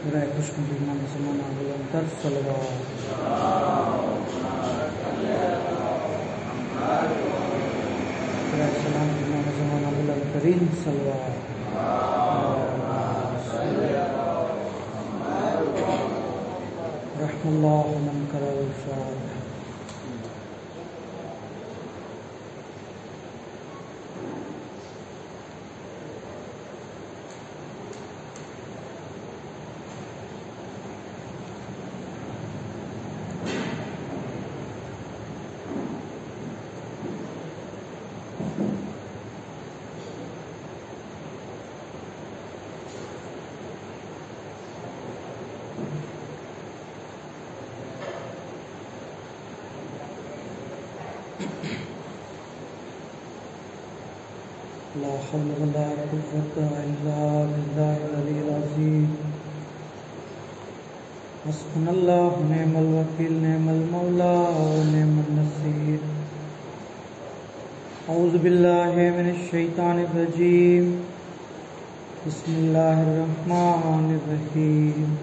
मेरा कृष्ण बीमा समाना बुलंदर सलवार सलाम बीमा समाना बुलंदरीन सलवार रहमल्लाहु मन करल फातिहा। ला हौल वला कुव्वता इल्ला बिल्लाहिल अलिय्यिल अज़ीम। हस्बुनल्लाहु निअमल वकील निअमल मौला व निअमन नसीर। औज़ु बिल्लाहि मिनश शैतानिर रजीम। बिस्मिल्लाहिर रहमानिर रहीम।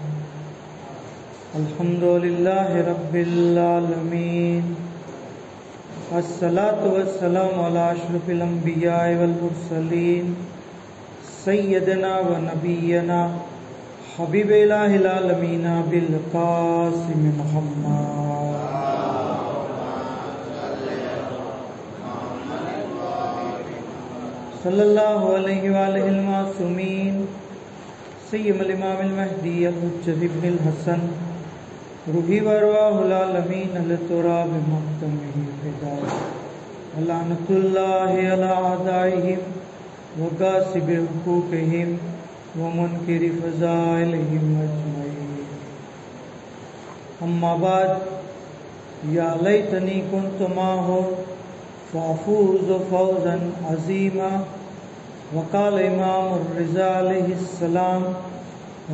अल्हम्दुलिल्लाहि रब्बिल आलमीन। अस्सलातु वस्सलामु अला अशरफिल अंबिया वल मुरसलीन सय्यदना व नबियना हबीब इलाहिल आलमीन बिल कासिम मुहम्मद सल्लल्लाहु अलैहि व आलिहिल मासूमीन सय्यदुल इमामिल महदी अल हुज्जत इब्नुल हसन रूही वरवाहुल आलमीन अल तुराब मक्तमिही फिदा लानतुल्लाहि अला आदाइहिम व गासिबि हुकूकिहिम व मुनकिरि फज़ाइलिहिम अजमईन। अम्मा बाद या लैतनी कुन्तु माहुम फ़अफ़ूज़ फ़ौज़न अज़ीमा। वक़ाल इमामुर रिज़ा अलैहिस्सलाम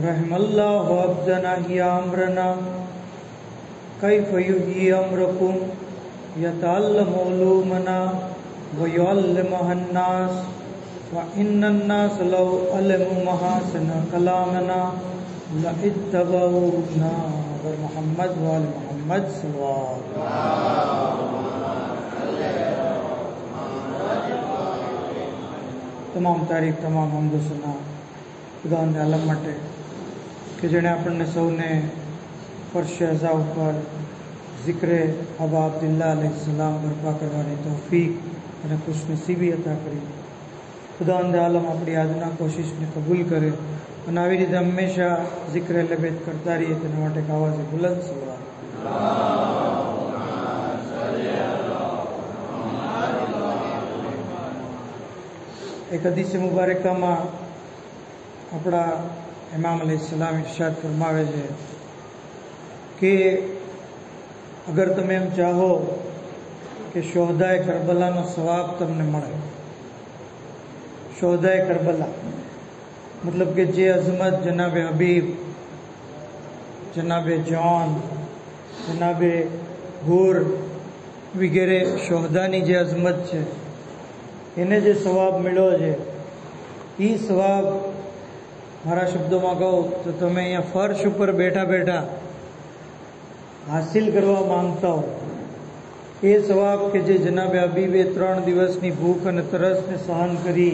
रहमल्लाहु अब्दन अहिया अम्रना कैफ़ युह्यी अम्रकुम यतअल्लमु उलूमना व युअल्लिमुहन नास व इन्नन नास लौ अलिमू महासिन कलामना लइत्तबऊना व मुहम्मद व आले मुहम्मद सल्लल्लाहु। तमाम तारीफ तमाम हम्द सना खुदावंद आलम माटे कि जेणे आपणे सौने फर्श अज़ा पर ज़िक्र अबा अब्दुल्लाह अलैहिस्सलाम बरपा करवानी तौफीक और खुशनसीबी अता करी। खुदावंद आलम अपनी आजना कोशिश ने कबूल करे और આવી રીતે હંમેશા ઝિક્ર લબેત કરતા રહીએ તેના માટે આવાજે બુલંદ સલવાત। એક હદીસ મુબારકામાં આપણા इमाम अलैहिस्सलाम इरशाद फरमावे छे कि अगर तमे एम चाहो कि शोहदाए करबलानो सवाब तमने मळे, शोहदाए करबला मतलब कि जे अजमत जनाबे हबीब, जनाबे जॉन, जनाबे हूर वगैरह शोहदानी जे अजमत छे एने जे सवाब मिळ्यो छे ई सवाब मारा शब्दों में कहूँ तो तमे अहींया फर्श पर बैठा बैठा हासिल करवा मांगता हो ए सवाब के जे जनाबे हबीबे 3 दिवसनी भूख अने तरसने सहन करी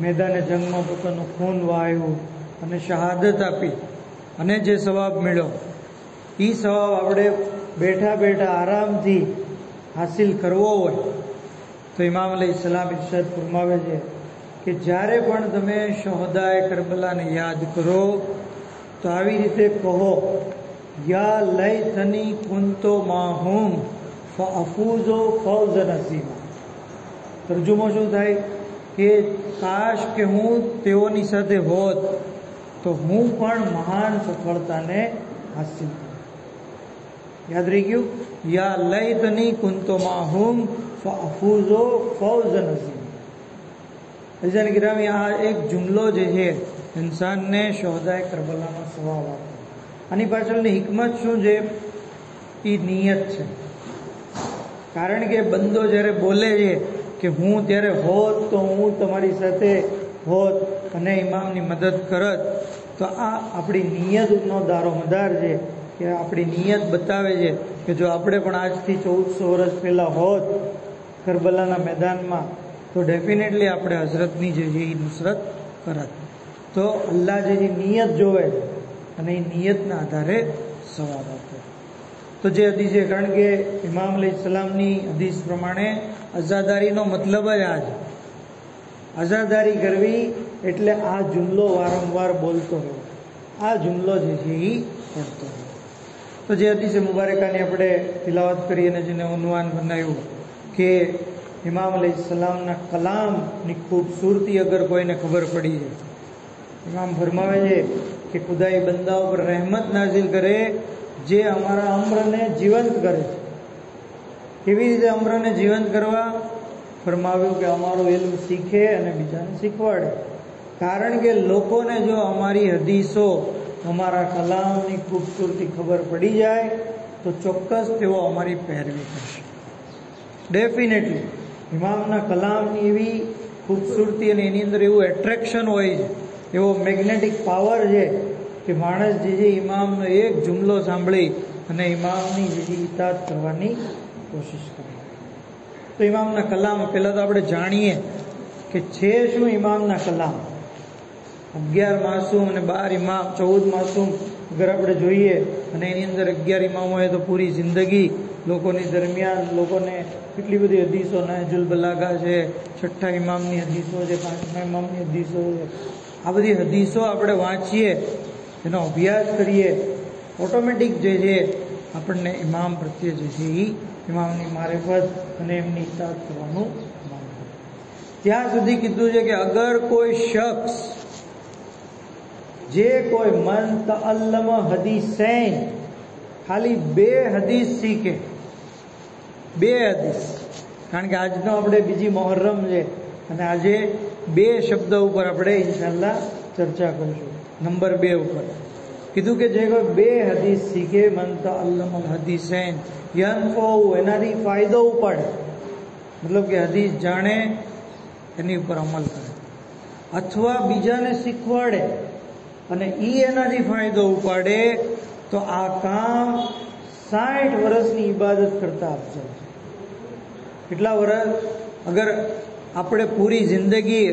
मैदाने जंग में पोतानुं खून वहाव्युं अने शहादत आपी अने जे सवाब मिळ्यो ई सवाब आपणे बैठा बैठा आरामथी हासिल करवो होय तो इमाम अलैहिस्सलाम इरशाद फरमावे छे कि જ્યારે પણ તમે શોહદાએ કરબલાને યાદ કરો તો આવી રીતે કહો યા લૈતની કુન્તો માહુમ ફઅફૂઝુ ફૌઝન અઝીમા। તર્જુમો શું થાય કે કાશ કે હું તેઓની સાથે હોત તો હું પણ મહાન સફળતાને હાસિલ કરું। યાદ રહી ગયું યા લૈતની કુન્તો માહુમ ફઅફૂઝુ ફૌઝન અઝીમા। अज़ीज़ान गिरामी आ एक जुमलो जो है इंसान ने शोहदाए करबला में सवाब आपो आनी पाछळनी हिकमत शुं छे ई नियत छे। कारण के बंदो જ્યારે बोले छे कि हूँ त्यारे होत तो हूँ तमारी साथे होत अने इमामनी मदद करत તો આ આપણી નિયતનો દારોમદાર છે કે આપણી નિયત બતાવે છે કે જો આપણે પણ આજથી 1400 વર્ષ પહેલાં હોત કરબલાના મેદાનમાં તો ડેફિનેટલી આપણે હઝરતની જે છે એ નુસરત કરત. તો અલ્લાહ જે નિયત જોવે અને એ નિયતના આધારે સવાબ આપે. તો જે હદીસ છે, કારણ કે ઇમામ અલૈહિસ્સલામની હદીસ પ્રમાણે અઝાદારીનો મતલબ જ આ છે. અઝાદારી કરવી એટલે આ જુમલો વારંવાર બોલતો રહ્યો, આ જુમલો જે છે એ પડતો રહ્યો. તો જે હદીસ મુબારકાની આપણે તિલાવત કરી અને જેને ઉન્વાન બનાવ્યું કે ઇમામ અલૈહિસ્સલામના કલામની ખૂબસૂરતી અગર કોઈને ખબર પડી છે, ઇમામ ફરમાવે છે કે ખુદાઈ બંદાઓ પર રહેમત નાઝિલ કરે જે અમારા અમ્રને જીવંત કરે છે. કેવી રીતે અમ્રને જીવંત કરવા? ફરમાવ્યું કે અમારું ઇલ્મ શીખે અને બીજાને શીખવાડે. કારણ કે લોકોને જો અમારી હદીસો, અમારા કલામની ખૂબસૂરતી ખબર પડી જાય તો ચોક્કસ તેઓ અમારી પેરવી કરશે. ડેફિનેટલી ઇમામના કલામની એવી ખૂબસૂરતી અને એની અંદર એવું એટ્રેક્શન હોય છે, એવો મેગ્નેટિક પાવર છે કે માણસ જે છે ઇમામનો એક જુમલો સાંભળી અને ઇમામની જે ઇતાત કરવાની કોશિશ કરે. તો ઇમામના કલામ પહેલાં તો આપણે જાણીએ કે છે શું ઇમામના કલામ. 11 માસૂમ અને 12 ઇમામ, 14 માસૂમ અગર આપણે જોઈએ અને એની અંદર 11 ઇમામ હોય તો પૂરી જિંદગી લોકોની દરમિયાન લોકોને કેટલી બધી હદીસો, નહજુલ બલાગા છે, 6ઠ્ઠા ઇમામની હદીસો છે, 5મા ઇમામની હદીસો છે. આ બધી હદીસો આપણે વાંચીએ, એનો અભ્યાસ કરીએ, ઓટોમેટિક જે છે આપણને ઇમામ પ્રત્યે જે છે એ ઇમામની મારિફત અને એમની ઇતાત કરવાનું મન થાય. ત્યાં સુધી કીધું છે કે અગર કોઈ શખ્સ જે કોઈ મન તઅલ્લમ હદીસૈન, ખાલી 2 હદીસ શીખે, 2 હદીસ, કારણ કે આજનો આપણે બીજી મુહર્રમ છે અને આજે 2 શબ્દ ઉપર આપણે ઇન્શાઅલ્લાહ ચર્ચા કરીશું. નંબર 2 ઉપર કીધું કે જે કોઈ 2 હદીસ શીખે, મન તઅલ્લમ હદીસૈન યનફઉ, એનાથી ફાયદો ઉપાડે, મતલબ કે હદીસ જાણે, એની ઉપર અમલ કરે, અથવા બીજાને શીખવાડે અને એનાથી ફાયદો ઉપાડે, તો આ કામ 60 વર્ષની ઇબાદત કરતા અફઝલ છે. કેટલા વર્ષ? અગર આપણે પૂરી જિંદગી,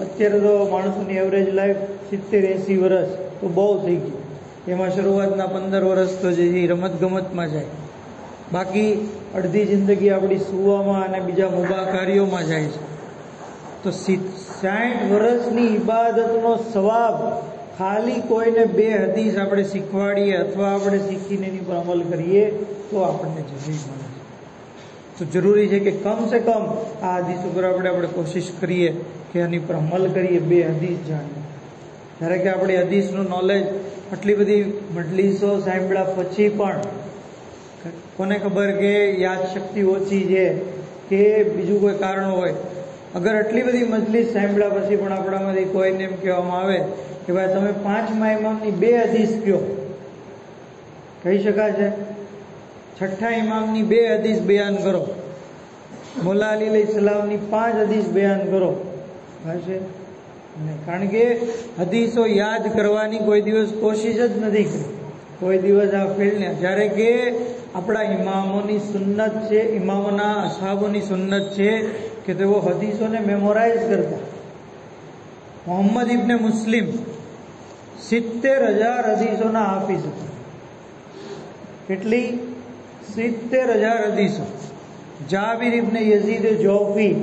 અત્યારે તો માણસોની એવરેજ લાઈફ 70-80 વર્ષ તો બહુ થઈ ગઈ. એમાં શરૂઆતના 15 વર્ષ તો જે રમત ગમતમાં જાય, બાકી અડધી જિંદગી આપણી સુવામાં અને બીજા મુબાહ કાર્યોમાં જાય છે. તો 60 વર્ષની ઇબાદતનો સવાબ ખાલી કોઈને 2 હદીસ આપણે શીખવાડીએ અથવા આપણે શીખીને એની પર અમલ કરીએ તો આપણને જરૂરી મળે છે. તો જરૂરી છે કે કમ સે કમ આ હદીસ ઉપર આપણે કોશિશ કરીએ કે એની પર અમલ કરીએ, 2 હદીસ જાણીએ. જ્યારે કે આપણી હદીસનું નોલેજ આટલી બધી મજલિસો સાંભળ્યા પછી પણ કોને ખબર કે યાદશક્તિ ઓછી છે કે બીજું કોઈ કારણ હોય. અગર આટલી બધી મજલિસ સાંભળ્યા પછી પણ આપણામાંથી કોઈને એમ કહેવામાં આવે કે ભાઈ તમે 5મા ઇમામની 2 હદીસ કહો, કહી શકાશે? 6ઠ્ઠા ઇમામની 2 હદીસ બયાન કરો, મોલા અલી અલૈહિસ્સલામની 5 હદીસ બયાન કરો, હશે નહીં. કારણ કે હદીસો યાદ કરવાની કોઈ દિવસ કોશિશ જ નથી કરી, કોઈ દિવસ આ ફિલ્ડને. જ્યારે કે આપણા ઇમામોની સુન્નત છે, ઇમામોના અસહાબોની સુન્નત છે કે તેઓ હદીસોને મેમોરાઇઝ કરતા. મોહમ્મદ ઇબ્ને મુસ્લિમ 70,000 હદીસોના હાફિઝ હતા. કેટલી? 70,000 હદીસો. જાબિર ઇબ્ને યઝીદ જોફી,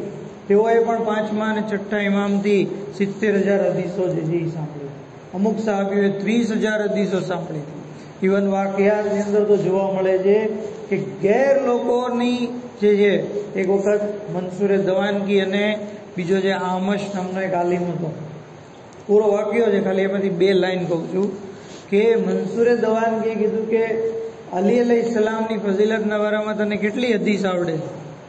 તેઓએ પણ 5મા અને 6ઠ્ઠા ઇમામથી 70,000 હદીસો જે છે એ સાંભળી. અમુક સાહાબીઓએ 30,000 હદીસો સાંભળી હતી. ઇવન વાકિયાની અંદર તો જોવા મળે છે કે ગેર લોકોની જે છે, એક વખત મંસૂરે દવાનગી અને બીજો જે આમશ નામનો એક આલિમ હતો, પૂરો વાક્યો છે, ખાલી એમાંથી 2 લાઈન કહું છું કે મંસૂરે દવાનગીએ કીધું કે અલી અલૈહિસ્સલામની ફઝીલતના બારામાં તને કેટલી હદીસ આવડે?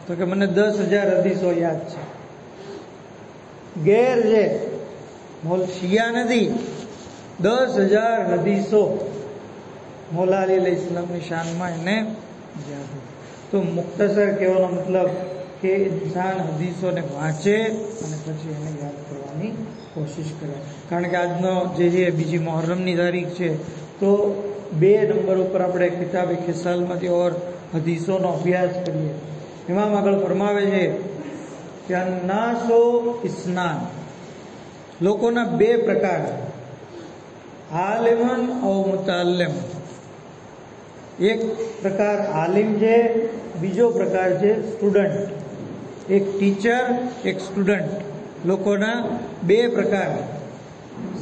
તો કે મને 10,000 હદીસો યાદ છે. ગેર છે, મોલ શિયા નથી, 10,000 હદીસો મોલા અલી અલૈહિસ્સલામની શાનમાં એને યાદ. તો મુખ્તસર કહેવાનો મતલબ કે ઇન્સાન હદીસોને વાંચે અને પછી એને યાદ કરવાની કોશિશ કરે. કારણ કે આજનો જે છે બીજી મુહર્રમની તારીખ છે, તો 2 નંબર ઉપર આપણે કિતાબે ખિસાલમાંથી ઓર હદીસોનો અભ્યાસ કરીએ. એમાં આગળ ફરમાવે છે કે અન્નાસો ઇસ્નાન, લોકોના 2 પ્રકાર, આલિમન ઔ મુતઅલ્લિમ. એક પ્રકાર આલિમ છે, બીજો પ્રકાર છે સ્ટુડન્ટ. એક ટીચર, એક સ્ટુડન્ટ. લોકોના 2 પ્રકાર.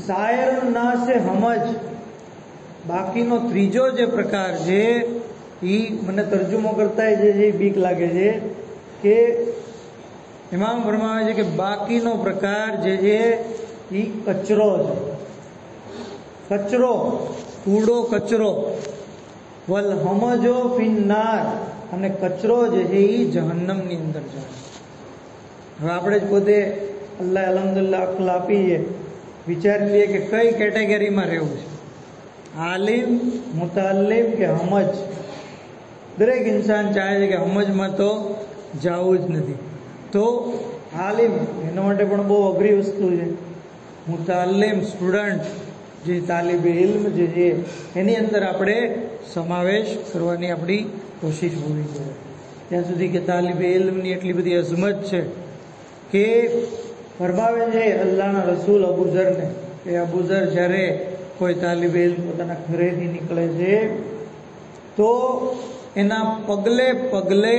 સાયર નાસે હમજ, બાકીનો ત્રીજો જે પ્રકાર છે એ મને તર્જુમો કરતા જે બીક લાગે છે કે ઇમામ ફરમાવે છે કે બાકીનો પ્રકાર જે છે એ કચરો છે. કચરો, કૂડો કચરો. વલ હમજો ફિન્નાર, અને કચરો જે છે એ જહન્નમની અંદર જાય. હવે આપણે જ પોતે અલ્લાહ અલ્હમ્દુલિલ્લાહ અક્લ આપી છે, વિચારી લઈએ કે કઈ કેટેગરીમાં રહેવું છે, આલિમ, મુતઅલ્લિમ કે હમજ. દરેક ઇન્સાન ચાહે છે કે હમજમાં તો જવું જ નથી. તો આલિમ એના માટે પણ બહુ અઘરી વસ્તુ છે. મુતઅલ્લિમ સ્ટુડન્ટ, જે તાલિબે ઇલ્મ જે છે એની અંદર આપણે સમાવેશ કરવાની આપણી કોશિશ હોવી જોઈએ. ત્યાં સુધી કે તાલિબે ઇલ્મની એટલી બધી અઝમત છે કે ફરમાવે છે અલ્લાહના રસૂલ અબુઝરને કે અબુઝર જ્યારે કોઈ તાલિબે ઇલ્મ પોતાના ઘરેથી નીકળે છે તો એના પગલે પગલે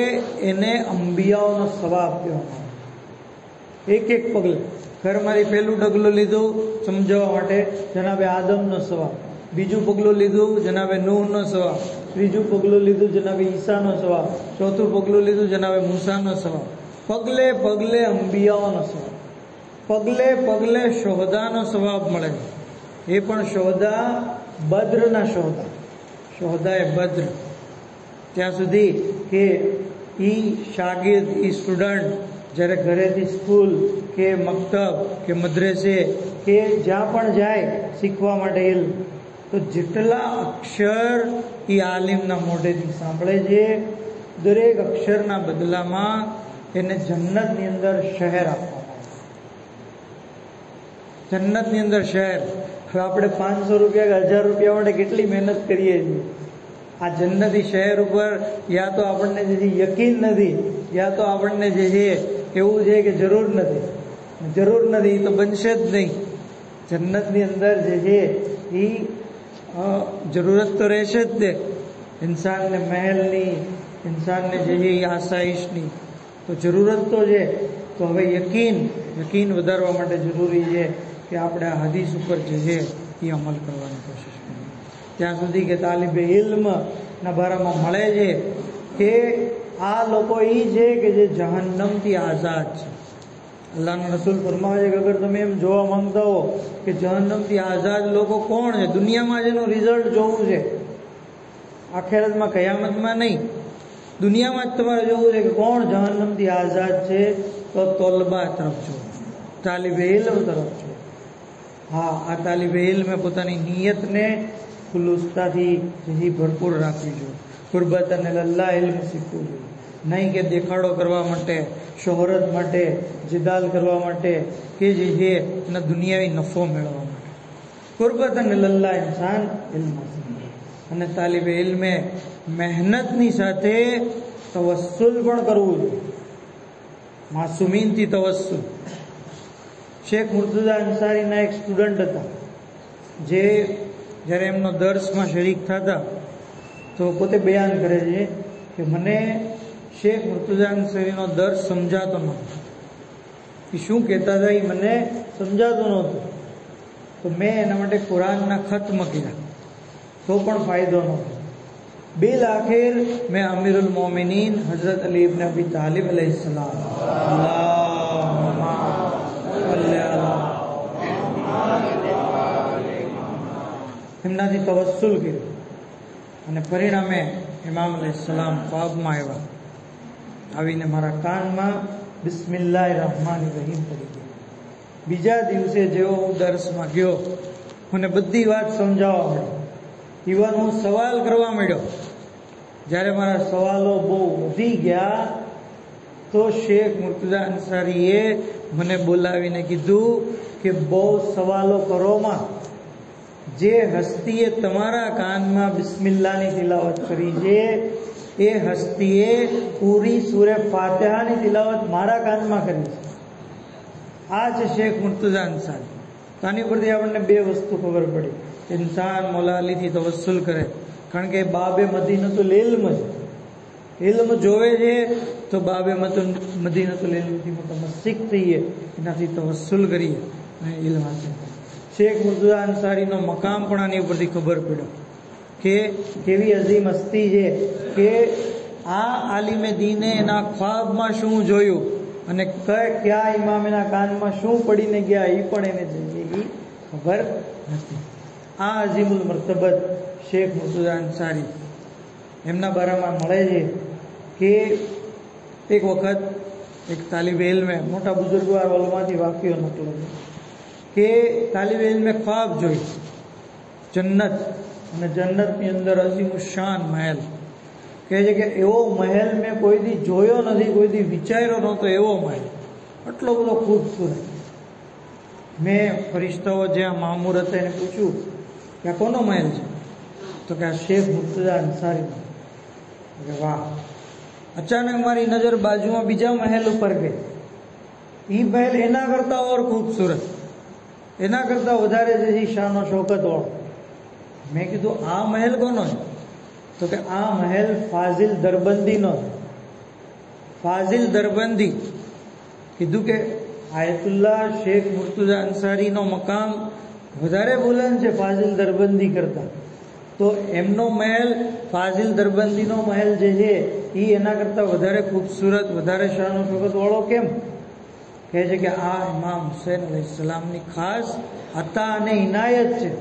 એને અંબિયાઓનો સવાબ દેવામાં આવે. એક એક પગલે. ઘરમાંથી પહેલું ડગલું લીધું સમજાવવા માટે, જનાબે આદમનો સવાબ. બીજું પગલું લીધું જનાબે નૂહનો સવાબ. ત્રીજું પગલું લીધું જનાબે ઈસાનો સવાબ. ચોથું પગલું લીધું જનાબે મૂસાનો સવાબ. પગલે પગલે અંબિયાઓનો સવાબ. પગલે પગલે શોહદાનો સવાબ મળે. એ પણ શોહદા બદ્રના શોહદા, શોહદાએ બદ્ર. ત્યાં સુધી કે ઈ શાગિર્દ, ઈ સ્ટુડન્ટ જ્યારે ઘરેથી સ્કૂલ કે મક્તબ કે મદ્રેસે કે જ્યાં પણ જાય શીખવા માટે ઇલ્મ, તો જેટલા અક્ષર એ આલિમના મોઢેથી સાંભળે છે, દરેક અક્ષરના બદલામાં એને જન્નતની અંદર શહેર આપવામાં આવે. જન્નતની અંદર શહેર. હવે આપણે 500 રૂપિયા કે 1000 રૂપિયા માટે કેટલી મહેનત કરીએ છીએ. આ જન્નતી શહેર ઉપર યા તો આપણને જે યકીન નથી, યા તો આપણને જે છે એવું છે કે જરૂર નથી. જરૂર નથી તો બનશે જ નહીં. જન્નતની અંદર જે છે એ જરૂરત તો રહેશે જ ને, ઇન્સાનને મહેલની, ઇન્સાનને જે છે એ આસાઈશની તો જરૂરત તો છે. તો હવે યકીન વધારવા માટે જરૂરી છે કે આપણે આ હદીસ ઉપર જે છે એ અમલ કરવાની કોશિશ કરીએ. ત્યાં સુધી કે તાલિબે ઇલ્મના બારામાં મળે છે કે આ લોકો એ છે કે જે જહન્નમથી આઝાદ છે. અલ્લાહના રસૂલ ફરમાવે છે કે અગર તમે એમ જોવા માંગતા હો કે જહન્નમથી આઝાદ લોકો કોણ છે, દુનિયામાં જેનું રિઝલ્ટ જોવું છે, આખિરતમાં કયામતમાં નહીં, દુનિયામાં જ તમારે જોવું છે કે કોણ જહન્નમથી આઝાદ છે, તો તોલબા તરફ જો, તાલિબે ઇલ્મ તરફ જો. હા, આ તાલિબે ઇલ્મે પોતાની નિયતને ખુલુસતાથી ભરપૂર રાખવી જોઈએ. ગુરબત અને લલ્લા ઇલ્મ શીખવું જોઈએ. નહીં કે દેખાડો કરવા માટે, શોહરત માટે, જિદાલ કરવા માટે કે જે છે એના દુનિયાવી નફો મેળવવા માટે. ગુરબત અને લલ્લા ઇન્સાન ઇલ્મ શીખે. અને તાલિબે ઇલ્મે મહેનતની સાથે તવસ્સુલ પણ કરવું જોઈએ. માસુમીનથી તવસ્સુલ. શેખ મુર્તઝા અંસારીના એક સ્ટુડન્ટ હતા, જે જ્યારે એમનો દર્સમાં શરીક થતા તો પોતે બયાન કરે છે કે મને શેખ મુર્તઝા અંસારીનો દર્સ સમજાતો નહોતો. એ શું કહેતા હતા એ મને સમજાતું નહોતું. તો મેં એના માટે કુરાનના ખત્મ કર્યા, તો પણ ફાયદો નહોતો. બિલ આખિર મેં અમીરુલ મોમિનીન હઝરત અલી ઇબ્ન અબી તાલિબ અલૈહિસ્સલામ એમનાથી તવસ્સુલ કર્યું અને પરિણામે ઇમામ અલૈહિસ્સલામ ખ્વાબમાં આવ્યા. આવીને મારા કાનમાં બિસ્મિલ્લાહિર રહમાનિર રહીમ પડી ગઈ. બીજા દિવસે જેવો હું દર્સમાં ગયો, મને બધી વાત સમજાવવા માંડી. ઇવન હું સવાલ કરવા માંડ્યો. જ્યારે મારા સવાલો બહુ વધી ગયા તો શેખ મુર્તઝા અંસારીએ મને બોલાવીને કીધું કે બહુ સવાલો કરોમાં જે હસ્તીએ તમારા કાનમાં બિસ્મિલ્લાહની તિલાવત કરી છે એ હસ્તીએ પૂરી સૂરે ફાતિહાની તિલાવત મારા કાનમાં કરી છે. આ છે શેખ મુર્તઝા અંસારી. આની પરથી આપણને બે વસ્તુ ખબર પડી. ઇન્સાન મૌલા અલીથી તવસ્સુલ કરે, કારણ કે બાબે મદીનતુલ ઇલ્મ છે. ઇલ્મ જોવે છે તો બાબે મદીનતુલ ઇલ્મથી મુતમસ્સિક થઈએ, એનાથી તવસ્સુલ કરીએ અને ઇલ્મ હાસિલ કરીએ. શેખ મુર્તઝા અંસારીનો મકામ પણ આની ઉપરથી ખબર પડ્યો કે કેવી અઝીમ હસ્તી છે કે આ આલિમે દીને એના ખ્વાબમાં શું જોયું અને કયા ઇમામ એના કાનમાં શું પડીને ગયા એ પણ એને જિંદગી ખબર નથી. આ અઝીમુલ મર્તબત શેખ મુર્તઝા અંસારી, એમના બારામાં મળે છે કે એક વખત એક તાલિબે ઇલ્મે, મોટા બુઝુર્ગવાર ઓલમાંથી વાક્યો નકલો કે તાલિબે ઇલ્મે ખ્વાબ જોઈ જન્નત, અને જન્નતની અંદર અઝીમુશાન મહેલ. કહે છે કે એવો મહેલ મેં કોઈ દી જોયો નથી, કોઈ દી વિચાર્યો નહોતો એવો મહેલ, આટલો બધો ખૂબસૂરત. મેં ફરિશ્તાઓ જ્યાં મામૂર હતા એને પૂછ્યું કે આ કોનો મહેલ છે? તો કે આ શેખ મુર્તઝા અંસારીનો. વાહ! અચાનક મારી નજર બાજુમાં બીજા મહેલ ઉપર ગઈ. એ મહેલ એના કરતા ઓર ખૂબસૂરત, એના કરતા વધારે જે શાનો શોકત વાળો. મેં કીધું આ મહેલ કોનો છે? તો કે આ મહેલ ફાઝિલ દરબંધીનો છે. ફાઝિલ દરબંધી. કીધું કે આયતુલ્લાહ શેખ મુર્તઝા અંસારીનો મકામ વધારે બુલંદ છે ફાઝિલ દરબંધી કરતા, તો એમનો મહેલ ફાઝિલ દરબંધીનો મહેલ જે છે એ એના કરતા વધારે ખૂબસૂરત, વધારે શાનો શોકત વાળો કેમ? કહે છે કે આ ઇમામ હુસૈન અલૈહિસ્સલામની ખાસ અતા અને ઇનાયત છે.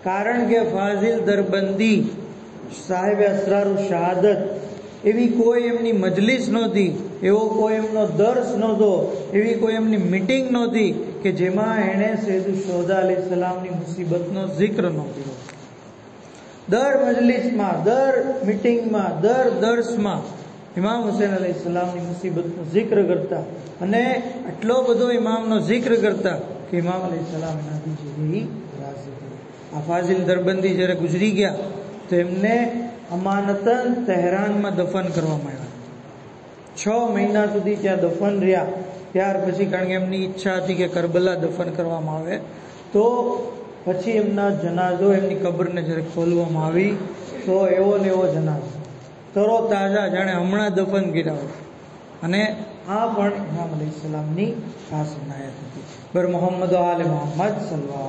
કારણ કે ફાઝિલ દરબંધી સાહેબ અસરારુ શહાદત, એવી કોઈ એમની મજલિસ નહોતી, એવો કોઈ એમનો દર્સ નહોતો, એવી કોઈ એમની મીટિંગ નહોતી કે જેમાં એણે સૈયદુલ શુહદા અલૈહિસ્સલામની મુસીબતનો જિક્ર ન કર્યો. દર મજલિસમાં, દર મીટિંગમાં, દર દર્સમાં ઇમામ હુસૈન અલૈહિસ્સલામની મુસીબતનો જિક્ર કરતા, અને આટલો બધો ઇમામનો જિક્ર કરતા કે ઇમામ અલૈહિસ્સલામ એનાથી જેવી રાજી થઈ. આ ફાઝિલ દરબંધી જ્યારે ગુજરી ગયા તો એમને અમાનતન તહેરાનમાં દફન કરવામાં આવ્યા. 6 મહિના સુધી ત્યાં દફન રહ્યા. ત્યાર પછી, કારણ કે એમની ઈચ્છા હતી કે કરબલા દફન કરવામાં આવે, તો પછી એમના જનાઝો, એમની કબરને જ્યારે ખોલવામાં આવી તો એવો ને એવો જનાઝો, તરો તાજા, જાણે હમણાં દફન કર્યા હોય. અને આ પણ ઇમામ અલૈહિસ્સલામની ખાસ ઇનાયત હતી. બર મોહમ્મદ આલે મોહમ્મદ સલ્લલ્લાહુ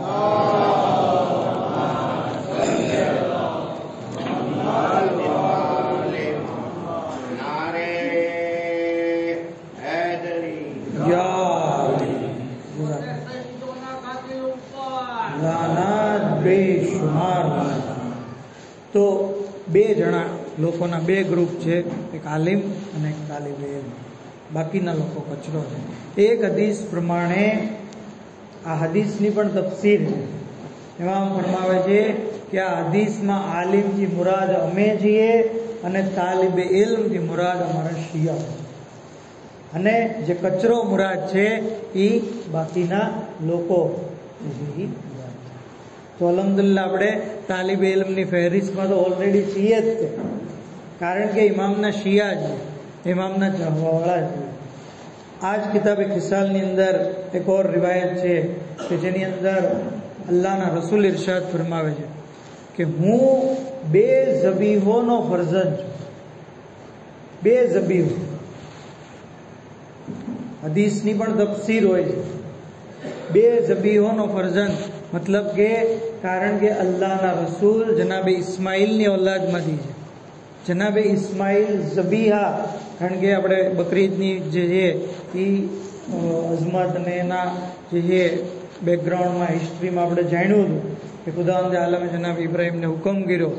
તો બે જણા લોકોના બે ગ્રુપ છે, એક આલિમ અને એક તાલિબે ઇલ્મ. બાકીના લોકો કચરો છે. એક હદીસ પ્રમાણે આ હદીસની પણ તફસીર છે. એમાં ફરમાવે છે કે આ હદીસમાં આલિમથી મુરાદ અમે છીએ અને તાલિબે ઇલ્મથી મુરાદ અમારા શિયા, અને જે કચરો મુરાદ છે એ બાકીના લોકો. તો અલ્હમ્દુલિલ્લાહ આપણે તાલિબે ઇલ્મની ફહેરિસ્તમાં તો ઓલરેડી છીએ જ તે, કારણ કે ઇમામના શિયા છે, ઇમામના ચાહવાવાળા છે. આ જ કિતાબે ખિસાલની અંદર એક ઓર રિવાયત છે કે જેની અંદર અલ્લાહના રસૂલ ઇરશાદ ફરમાવે છે કે હું 2 ઝબીહોનો ફરજંદ છું. 2 ઝબીહો. હદીસની પણ તફસીર હોય છે. 2 ઝબીહોનો ફરજંદ મતલબ કે, કારણ કે અલ્લાહના રસૂલ જનાબે ઇસ્માઇલની ઓલાદમાંથી છે. જનાબે ઇસ્માઇલ ઝબીહા, કારણ કે આપણે બકરીદની જે છે એ અઝમત અને એના જે છે બેકગ્રાઉન્ડમાં, હિસ્ટ્રીમાં આપણે જાણ્યું હતું કે ખુદાવંદે આલમે જનાબ ઇબ્રાહીમને હુકમ કર્યો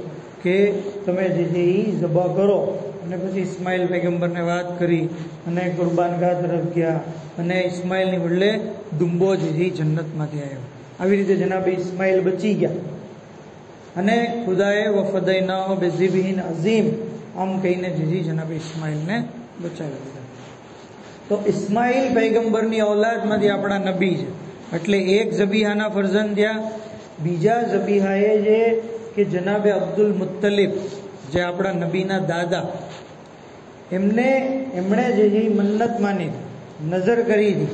કે તમે જે છે એ ઝબા કરો, અને પછી ઇસ્માઇલ પૈગંબરને વાત કરી અને કુરબાનગાહ તરફ ગયા, અને ઇસ્માઇલની બદલે ડુંબો જે છે જન્નતમાંથી આવ્યો. આવી રીતે જનાબે ઇસ્માઇલ બચી ગયા, અને ખુદાએ વફદૈનાહુ બિઝિબહિન અઝીમ આમ કહીને જે જનાબે ઇસ્માઇલને બચાવી દીધા. તો ઇસ્માઇલ પૈગંબરની ઔલાદમાંથી આપણા નબી છે, એટલે એક ઝબીહાના ફરજંદ થયા. બીજા ઝબીહાએ જે કે જનાબે અબ્દુલ મુત્તલિબ, જે આપણા નબીના દાદા, એમણે જે મન્નત માની, નજર કરી હતી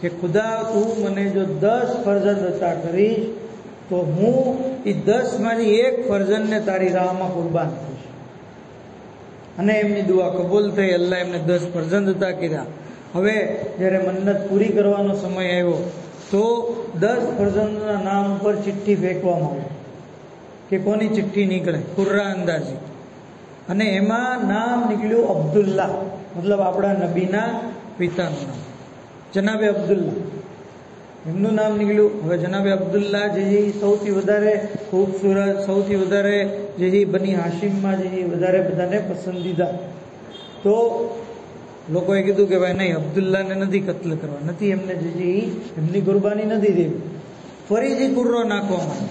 કે ખુદા તું મને જો 10 ફરજંદ અતા કરીશ તો હું એ 10માંથી એક ફરજંદને તારી રાહમાં કુરબાન કરીશ. અને એમની દુઆ કબૂલ થઈ. અલ્લાહ એમને 10 ફરજંદ અતા કર્યા. હવે જ્યારે મન્નત પૂરી કરવાનો સમય આવ્યો તો 10 ફરજંદના નામ ઉપર ચિઠ્ઠી ફેંકવામાં આવી કે કોની ચિઠ્ઠી નીકળે? કુર્રા અંદાજી. અને એમાં નામ નીકળ્યું અબ્દુલ્લાહ, મતલબ આપણા નબીના પિતાનું નામ જનાબે અબ્દુલ્લાહ, એમનું નામ નીકળ્યું. હવે જનાબે અબ્દુલ્લાહ જે સૌથી વધારે ખૂબસૂરત, સૌથી વધારે જે બની હાશિમમાં જે વધારે બધાને પસંદીદા. તો લોકોએ કીધું કે ભાઈ નહીં, અબ્દુલ્લાહને નથી કત્લ કરવા, નથી એમને જે એમની કુરબાની નથી દેવી. ફરીથી કુર્રો નાખવામાં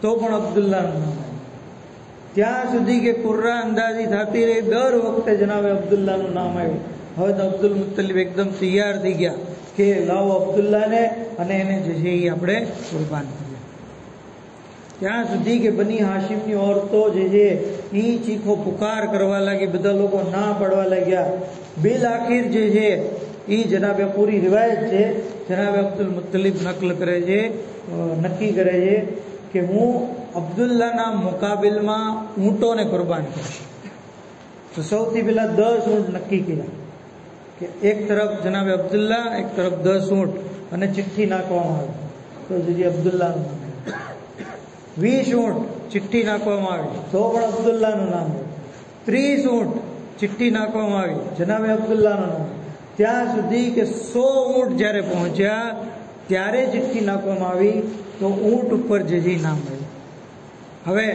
તો પણ અબ્દુલ્લાહનું નામ આવ્યું. ત્યાં સુધી કે કુર્રા અંદાજી થતી રહી, દર વખતે જનાબે અબ્દુલ્લાહનું નામ આવ્યું. હવે તો અબ્દુલ મુત્તલિબ એકદમ તૈયાર થઈ ગયા કે લાવો અબ્દુલ્લાહને, અને એને જે છે એ આપણે કુરબાન કરીએ. ત્યાં સુધી કે બની હાશિમની ઓરતો જે છે એ ચીખો પુકાર કરવા લાગી, બધા લોકો ના પાડવા લાગ્યા. બિલ આખિર જે છે એ જનાબે પૂરી રિવાયત છે, જનાબે અબ્દુલ મુત્તલિબ નકલ કરે છે, નક્કી કરે છે કે હું અબ્દુલ્લાહના મુકાબિલમાં ઊંટોને કુરબાન કરીશ. તો સૌથી પહેલા 10 ઊંટ નક્કી કર્યા કે એક તરફ જનાબે અબ્દુલ્લાહ, એક તરફ 10 ઊંટ, અને ચિઠ્ઠી નાખવામાં આવી. તો જે અબ્દુલ્લાહનું નામ આવ્યું. 20 ઊંટ ચિઠ્ઠી નાખવામાં આવી તો પણ અબ્દુલ્લાહનું નામ આવ્યું. 30 ઊંટ ચિઠ્ઠી નાખવામાં આવી, જનાબે અબ્દુલ્લાહનું નામ. ત્યાં સુધી કે 100 ઊંટ જ્યારે પહોંચ્યા ત્યારે ચિઠ્ઠી નાખવામાં આવી તો ઊંટ ઉપર જે નામ આવ્યું. હવે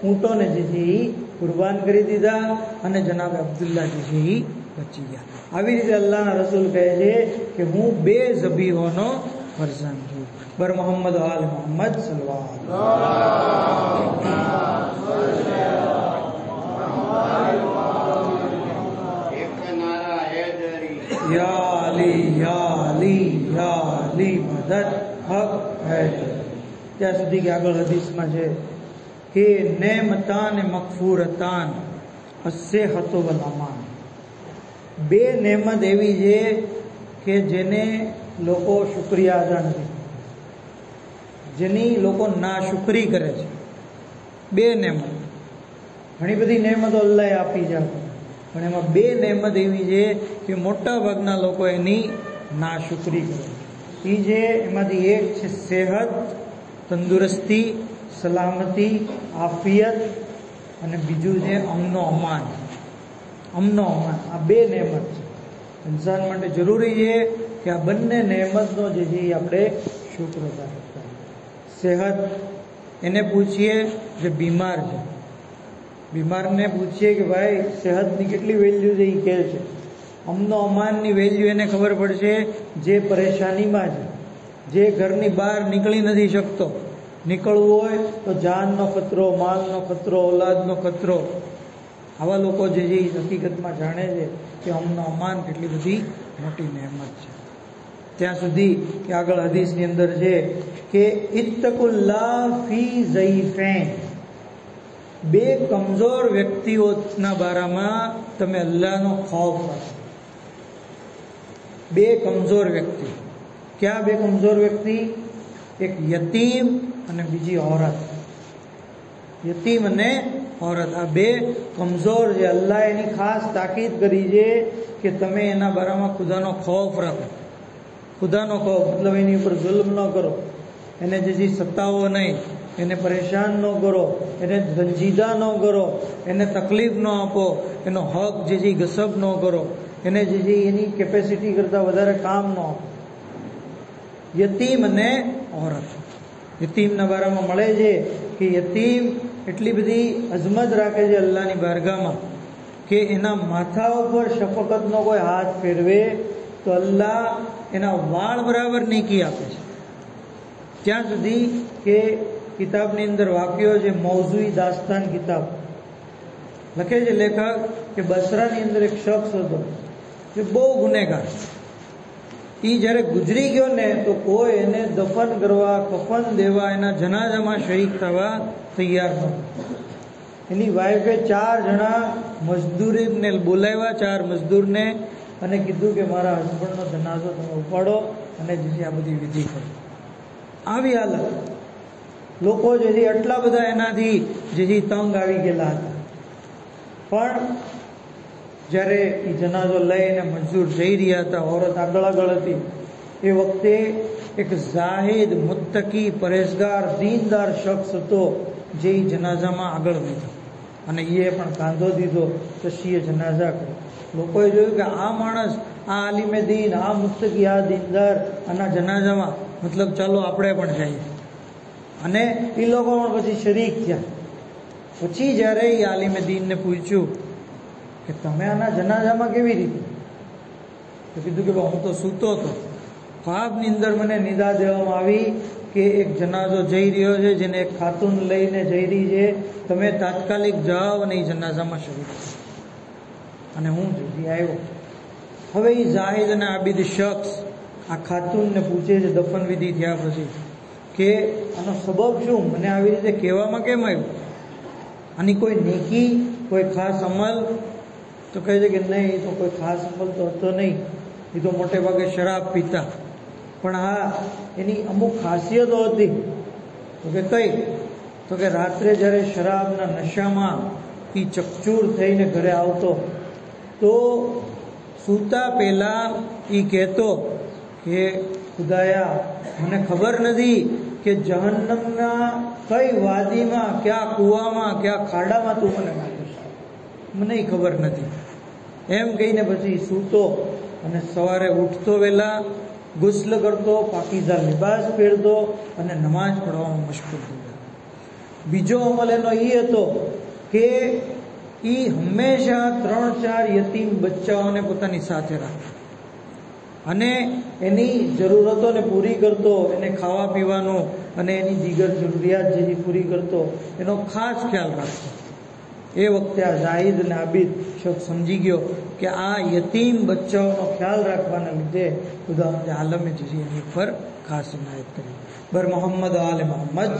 ઊંટોને જે છે એ કુરબાન કરી દીધા અને જનાબે અબ્દુલ્લાહ જે છે એ બચી ગયા. આવી રીતે અલ્લાહના રસૂલ કહે છે કે હું 2 ઝબીહોનો ફરજંદ છું. બર મોહમ્મદ આલ મોહમ્મદ યા અલી યા અલી યા અલી મદદ હક હૈ. ત્યાં સુધી કે આગળ હદીસમાં છે કે નેમતાન મગફૂરતાન અસ્સેહત વલ અમાન. 2 નેમત એવી છે કે જેને લોકો શુક્રિયા અદા નથી, જેની લોકો નાશુકરી કરે છે. 2 નેમત, ઘણી બધી નેમતો અલ્લાહે આપી છે, પણ એમાં 2 નેમત એવી છે કે મોટા ભાગના લોકો એની નાશુકરી કરે છે. એ જે એમાંથી એક છે સેહત, તંદુરસ્તી, સલામતી, આફિયત, અને બીજું છે અમનો અમાન. અમનો અમાન, આ 2 નેમત છે. ઇન્સાન માટે જરૂરી છે કે આ બંને નેમતનો જે છે આપણે શુક્ર અદા કરતા. સેહત, એને પૂછીએ જે બીમાર છે, બીમારને પૂછીએ કે ભાઈ સેહતની કેટલી વેલ્યુ છે, એ કહે છે. અમનો અમાનની વેલ્યુ એને ખબર પડશે જે પરેશાનીમાં છે, જે ઘરની બહાર નીકળી નથી શકતો. નીકળવું હોય તો જાનનો ખતરો, માલનો ખતરો, ઔલાદનો ખતરો. આવા લોકો જે છે એ હકીકતમાં જાણે છે કે અમનો અમાન કેટલી બધી મોટી નહેમત છે. ત્યાં સુધી કે આગળ હદીસની અંદર છે કે ઇત્તકુલ્લાહ ફી ઝઈફૈન. 2 કમજોર વ્યક્તિઓના બારામાં તમે અલ્લાહનો ખૌફ રાખો. 2 કમજોર વ્યક્તિ. ક્યાં 2 કમજોર વ્યક્તિ? એક યતીમ અને બીજી औरत. યતીમ અને औरत, આ 2 કમજોર છે. અલ્લાહ એની ખાસ તાકીદ કરી છે કે તમે એના બારામાં ખુદાનો ખૌફ રાખો. ખુદાનો ખૌફ મતલબ એની ઉપર જુલ્મ ન કરો, એને જે સતાવો નહીં, એને પરેશાન ન કરો, એને રંજીદા ન કરો, એને તકલીફ ન આપો, એનો હક જે ગસબ ન કરો, એને જે એની કેપેસિટી કરતાં વધારે કામ ન આપો. યતીમ અને औरत. યતીમના બારામાં મળે છે કે યતીમ એટલી બધી અઝમત રાખે છે અલ્લાહની બારગાહમાં કે એના માથા ઉપર શફકતનો કોઈ હાથ ફેરવે તો અલ્લાહ એના વાળ બરાબર નેકી આપે છે. ત્યાં સુધી કે કિતાબની અંદર વાક્યો છે, મૌઝુઈ દાસ્તાન કિતાબ લખે છે લેખક કે બસરાની અંદર એક શખ્સ હતો જે બહુ ગુનેગાર, એ જ્યારે ગુજરી ગયો ને તો કોઈ એને દફન કરવા, કફન દેવા, એના જનાજામાં શહીદ થવા તૈયાર નહોતું. એની વાઈફે 4 જણા મજદૂરને બોલાવ્યા, 4 મજદૂરને, અને કીધું કે મારા હસબન્ડનો જનાઝો તમે ઉપાડો અને જે આ બધી વિધિ કરો. આવી હાલત લોકો જે આટલા બધા એનાથી જે તંગ આવી ગયેલા હતા. પણ જ્યારે એ જનાઝો લઈને મજદૂર જઈ રહ્યા હતા, औरत આગળ હતી, એ વખતે એક જાહિદ, મુત્તકી, પરેશગાર, દીનદાર શખ્સ હતો જે જનાઝામાં આગળ વધ્યો અને એ પણ કાંધો દીધો, તશીએ જનાઝા કર્યો. લોકોએ જોયું કે આ માણસ, આ આલિમે દીન, આ મુત્તકી, આ દીનદાર, આના જનાઝામાં, મતલબ ચાલો આપણે પણ જઈએ. અને એ લોકો પણ પછી શરીક થયા. પછી જ્યારે એ આલિમે દીનને પૂછ્યું કે તમે આના જનાઝામાં કેવી રીતે? તો કીધું કે હું તો સૂતો હતો, ખ્વાબની અંદર મને નિદા દેવામાં આવી કે એક જનાઝો જઈ રહ્યો છે, જેને એક ખાતુન લઈને જઈ રહી છે, તમે તાત્કાલિક જાઓ અને એ જનાઝામાં શરીક થયો. અને હું જલ્દી આવ્યો. હવે એ જાહિદ અને આબિદ શખ્સ આ ખાતુનને પૂછે છે દફન વિધિ થયા પછી કે આનો સબબ શું, મને આવી રીતે કહેવામાં કેમ આવ્યું? આની કોઈ નેકી, કોઈ ખાસ અમલ? તો કહે છે કે નહીં, એ તો કોઈ ખાસ અમલ તો હતો નહીં, એ તો મોટે ભાગે શરાબ પીતા. પણ હા, એની અમુક ખાસિયતો હતી. તો કે કઈ? તો કે રાત્રે જ્યારે શરાબના નશામાં એ ચકચૂર થઈને ઘરે આવતો તો સૂતા પહેલા એ કહેતો કે ખુદાયા, મને ખબર નથી કે જહન્નમના કઈ વાદીમાં, ક્યાં કૂવામાં, ક્યાં ખાડામાં તું મને નાખીશ, મને ખબર નથી. એમ કહીને પછી સૂતો અને સવારે ઉઠતો વહેલા, ગુસ્લ કરતો, પાકીઝા લિબાસ પહેરતો અને નમાઝ પઢવામાં મશગુલ થઈ જતો. બીજો અમલ એનો એ હતો કે એ હંમેશા 3-4 યતીમ બચ્ચાઓને પોતાની સાથે રાખતો અને એની જરૂરતોને પૂરી કરતો, એને ખાવા પીવાનો અને એની જીગર જરૂરિયાત જે પૂરી કરતો, એનો ખાસ ખ્યાલ રાખતો. એ વખતે આ જાહિદ અને આબિદ શખ્સ સમજી ગયો કે આ યતીમ બચ્ચાઓનો ખ્યાલ રાખવાના લીધે ખુદા આલમે જે એની પર ખાસ ઇનાયત કરી. બર મોહમ્મદ આલે મોહમ્મદ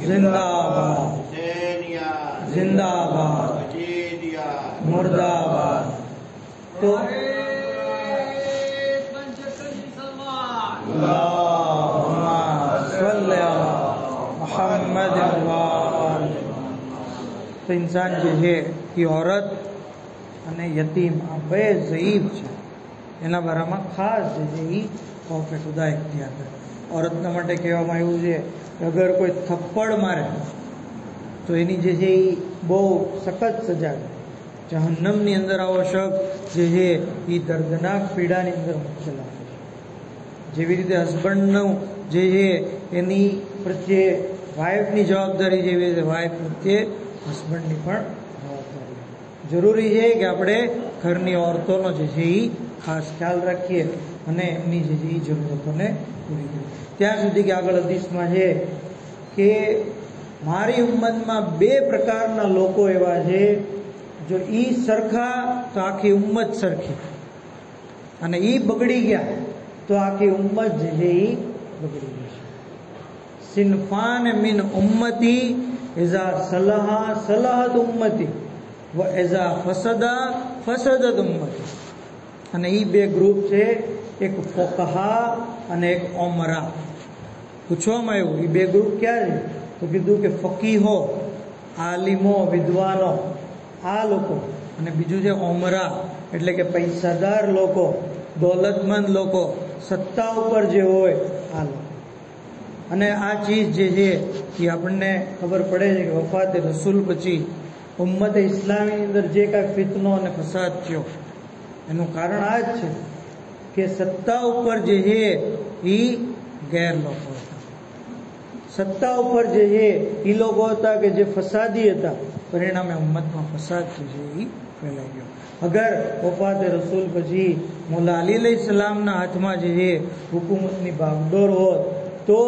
जिंदाबाद जिंदाबाद मुर्दाबाद. तो तो इंसान जो है कि औरत અને યતીમ આ બે ઝઈફ છે, એના બારામાં ખાસ જે એ ખૌફે ખુદા ઇખ્તિયાર કરે. औरतના માટે કહેવામાં આવ્યું છે કે અગર કોઈ થપ્પડ મારે તો એની જે છે એ બહુ સખત સજા છે. જહન્નમની અંદર આવો શખ્સ જે છે એ દર્દનાક પીડાની અંદર મૂકેલા છે. જેવી રીતે હસબન્ડનું જે છે એની પ્રત્યે વાઇફની જવાબદારી, જેવી રીતે વાઇફ પ્રત્યે હસબન્ડની પણ જવાબદારી. જરૂરી છે કે આપણે ઘરની ઓરતોનો જે છે એ ખાસ ખ્યાલ રાખીએ અને એમની જે છે એ જરૂરતોને પૂરી કરીએ. ત્યાં સુધી કે આગળ હદીસમાં છે કે મારી ઉમ્મતમાં 2 પ્રકારના લોકો એવા છે, જો ઈ સરખા તો આખી ઉમ્મત સરખી, અને ઈ બગડી ગયા તો આખી ઉમ્મત જે છે એ બગડી ગઈ છે. સિનફાન મિન ઉમ્મતી ઇઝા સલહા સલહત ઉમ્મતી વ ઇઝા ફસદા ફસદત ઉમ્મતી. અને ઈ 2 ગ્રુપ છે, એક ફોકહા અને એક ઉમરા. પૂછવામાં આવ્યું એ 2 ગ્રુપ ક્યાં છે? તો કીધું કે ફકીહો, આલિમો, વિદ્વાનો, આ લોકો, અને બીજું છે ઉમરા, એટલે કે પૈસાદાર લોકો, દોલતમંદ લોકો, સત્તા ઉપર જે હોય આ લોકો. અને આ ચીજ જે છે એ આપણને ખબર પડે છે કે વફાતે રસૂલ પછી ઉમ્મતે ઇસ્લામીની અંદર જે કાંઈ ફિતનો અને ફસાદ થયો એનું કારણ આ જ છે કે સત્તા ઉપર જે છે એ ગેર લોકો હતા. સત્તા ઉપર જે છે એ લોકો હતા કે જે ફસાદી હતા, પરિણામે ઉમ્મતમાં ફસાદ જે છે એ ફેલાઈ ગયો. અગર વફાતે રસૂલ પછી મોલા અલી અલૈહિસ્સલામના હાથમાં જે છે હુકુમતની બાગડોર હોત તો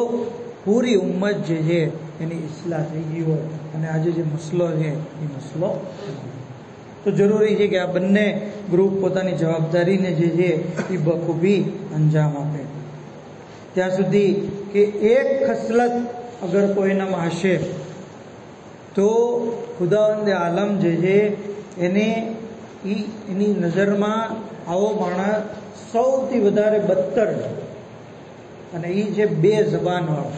પૂરી ઉમ્મત જે છે એની ઇસ્લાહ થઈ ગઈ હોય અને આજે જે મસલો છે એ મસલો તો જરૂરી છે કે આ બંને ગ્રુપ પોતાની જવાબદારીને જે છે એ બખૂબી અંજામ આપે. ત્યાં સુધી કે એક ખસલત અગર કોઈનામાં હશે તો ખુદાવંદે આલમ જે છે એને એની નજરમાં આવો માણસ સૌથી વધારે બદતર અને એ છે બે જબાન વાળો,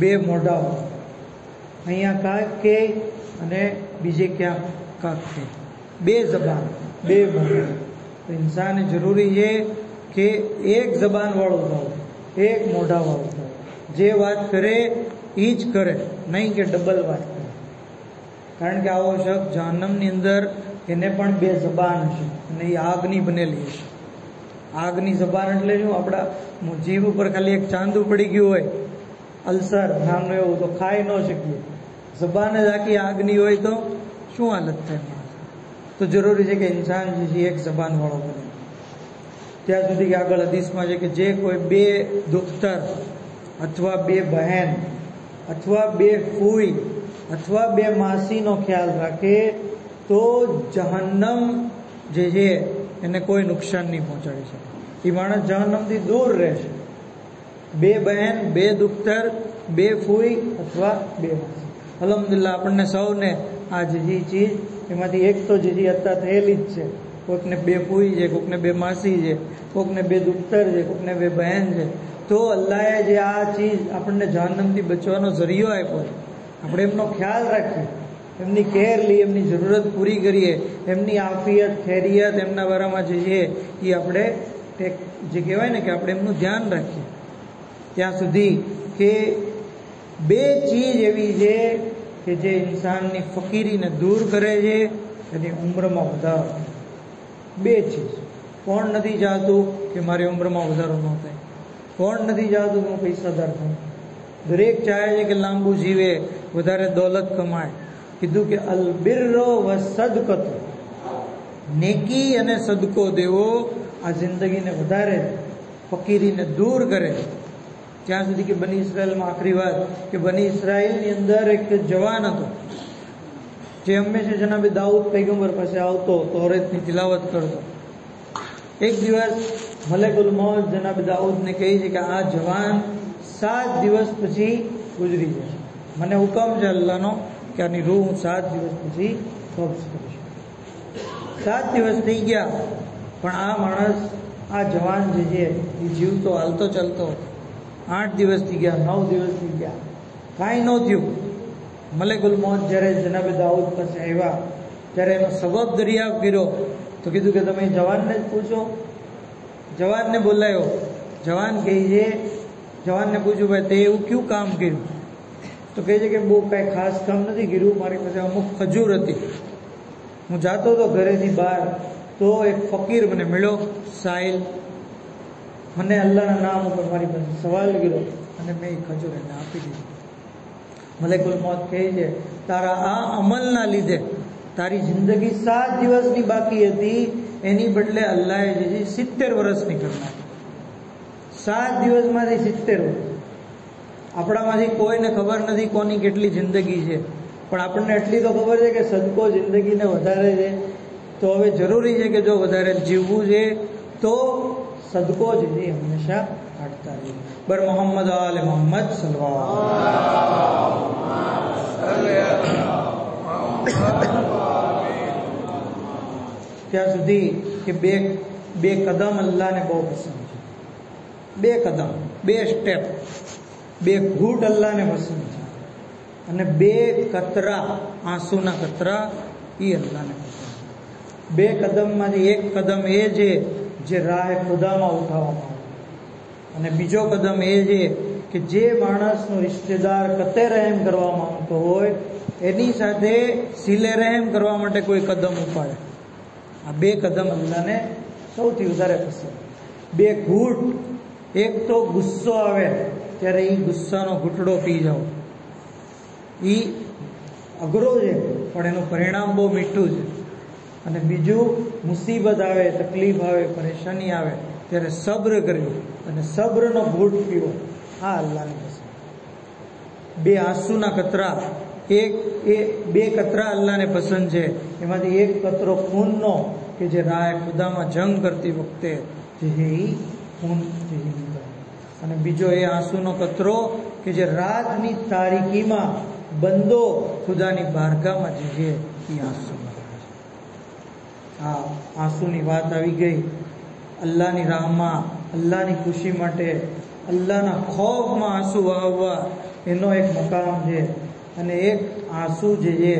બે મોઢા વાળો. અહીંયા કાંક કે અને બીજે ક્યાંક કાંક કે, બે જબાન બે મોઢા. તો ઇન્સાને જરૂરી છે કે એક જબાન વાળું થવું, એક મોઢા વાળું થવું. જે વાત કરે એ જ કરે, નહીં કે ડબલ વાત કરે. કારણ કે આવો શખ્સ જહન્નમની અંદર એને પણ બે જબાન હશે અને એ આગની બનેલી હશે. આગની જબાન એટલે શું, આપણા જીભ ઉપર ખાલી એક ચાંદું પડી ગયું હોય, અલ્સર નામનું એવું, તો ખાઈ ન શકીએ. જબાન જ આખી આગની હોય તો શું હાલત થાય. તો જરૂરી છે કે ઇન્સાન જે છે એક જબાન વાળો બને. ત્યાં સુધી કે આગળ હદીસમાં છે કે જે કોઈ બે દુખ્તર અથવા બે બહેન અથવા બે ફૂઈ અથવા બે માસીનો ખ્યાલ રાખે તો જહન્નમ જે છે એને કોઈ નુકસાન નહીં પહોંચાડી શકે. એ માણસ જહન્નમથી દૂર રહેશે. બે બહેન, બે દુખ્તર, બે ફૂઈ અથવા બે માસી. અલ્હમ્દુલિલ્લાહ આપણને સૌને આ જે ચીજ એમાંથી એક તો જે અત્યારે થયેલી જ છે. કોઈકને બે ફૂઈ છે, કોઈકને બે માસી છે, કોઈકને બે દુખ્તર છે, કોઈકને બે બહેન છે. તો અલ્લાહે જે આ ચીજ આપણને જહન્નમથી બચવાનો જરિયો આપ્યો છે, આપણે એમનો ખ્યાલ રાખીએ, એમની કેર લઈએ, એમની જરૂરત પૂરી કરીએ, એમની આફિયત ખૈરિયત એમના બારામાં જે છે એ આપણે જે કહેવાય ને કે આપણે એમનું ધ્યાન રાખીએ. ત્યાં સુધી કે બે ચીજ એવી છે કે જે ઇન્સાનની ફકીરીને દૂર કરે છે, એની ઉંમરમાં વધારો થાય. બે ચીજ. કોણ નથી ચાહતું કે મારી ઉંમરમાં વધારો ન થાય? કોણ નથી ચાહતું કે હું પૈસાદાર થાઉં? દરેક ચાહે છે કે લાંબુ જીવે, વધારે દોલત કમાય. કીધું કે અલ બિર્રો વ સદકતો, નેકી અને સદકો દેવો આ જિંદગીને વધારે ફકીરીને દૂર કરે. ત્યાં સુધી કે બની ઇસરાયલમાં આખરી વાત કે બની ઇસરાયલની અંદર એક જવાન હતો જે હંમેશા જનાબે દાઉદ પૈગંબર પાસે આવતો, તૌરેતની તિલાવત કરતો. એક દિવસ મલેકુલ મૌત જનાબે દાઉદને કહે છે કે આ જવાન 7 દિવસ પછી ગુજરી જશે. મને હુકમ છે અલ્લાહનો કે આની રૂહ હું 7 દિવસ પછી કબ્ઝ કરીશ. 7 દિવસ થઈ ગયા પણ આ માણસ, આ જવાન જે છે એ જીવતો હાલતો ચાલતો. 8 દિવસ થઈ ગયા, 9 દિવસ થઈ ગયા, કાંઈ ન થયું. મલેકુલ મૌત જ્યારે જનાબે દાઉદ પાસે આવ્યા ત્યારે એનો સબબ દરિયાફ કર્યો તો કીધું કે તમે જવાનને જ પૂછો. જવાનને બોલાયો. જવાન કહે છે, જવાનને પૂછ્યું ભાઈ તે એવું કયું કામ કર્યું? તો કહે છે કે બહુ કાંઈ ખાસ કામ નથી કર્યું, મારી પાસે અમુક ખજૂર હતી, હું જાતો હતો ઘરેથી બહાર તો એક ફકીર મને મળ્યો, સાહિલ. મને અલ્લાહના નામ ઉપર મારી પાસે સવાલ કર્યો અને મેં એ ખજૂર એને આપી દીધી. મલેકુલ મોત કહે છે તારા આ અમલના લીધે તારી જિંદગી 7 દિવસની બાકી હતી, એની બદલે અલ્લાહે જે છે 70 વર્ષની કરી નાખી. 7 દિવસમાંથી 70 વર્ષ. આપણામાંથી કોઈને ખબર નથી કોની કેટલી જિંદગી છે, પણ આપણને એટલી તો ખબર છે કે સદકો જિંદગીને વધારે છે. તો હવે જરૂરી છે કે જો વધારે જીવવું છે તો સદકો જે છે હંમેશા કાઢતા રહીએ. બર મોહમ્મદ આલે મોહમ્મદ સલ્લલ્લાહુ ત્યાં સુધી કે બે કદમ અલ્લાહને બહુ પસંદ છે. બે કદમ, બે સ્ટેપ, બે ઘૂંટ અલ્લાહને પસંદ છે. અને બે કતરા, આંસુના કતરા એ અલ્લાહને પસંદ છે. બે કદમમાંથી એક કદમ એ છે જે રાહે ખુદામાં ઉઠાવવામાં આવે, અને બીજો કદમ એ છે કે જે માણસનો રિશ્તેદાર કતે રહેમ કરવા માંગતો હોય એની સાથે સિલે રહેમ કરવા માટે કોઈ કદમ ઉપાડે. આ બે કદમ અલ્લાહને સૌથી વધારે પસંદ. બે ઘૂંટ, એક તો ગુસ્સો આવે ત્યારે એ ગુસ્સાનો ઘૂંટડો પી જાઓ, એ અઘરો છે પણ એનું પરિણામ બહુ મીઠું છે. અને બીજું મુસીબત આવે, તકલીફ આવે, પરેશાની આવે ત્યારે સબ્ર કરવી અને સબ્રનો ઘૂંટ પીવો. આ અલ્લાહની પસંદ. બે આંસુના કતરા, બે કતરા અલ્લાહને પસંદ છે. એમાંથી એક કતરો ખૂનનો કે જે રાહે ખુદામાં જંગ કરતી વખતે જે એ ખૂન જે નીકળે, અને બીજો એ આંસુનો કતરો કે જે રાતની તારીકીમાં બંદો ખુદાની બારગામાં જે એ આંસુ નીકળે છે. આ આંસુની વાત આવી ગઈ. અલ્લાહની રાહમાં, અલ્લાહની ખુશી માટે, અલ્લાહના ખૌફમાં આંસુ વહાવવા એનો એક મકામ છે. અને એક આંસુ જે છે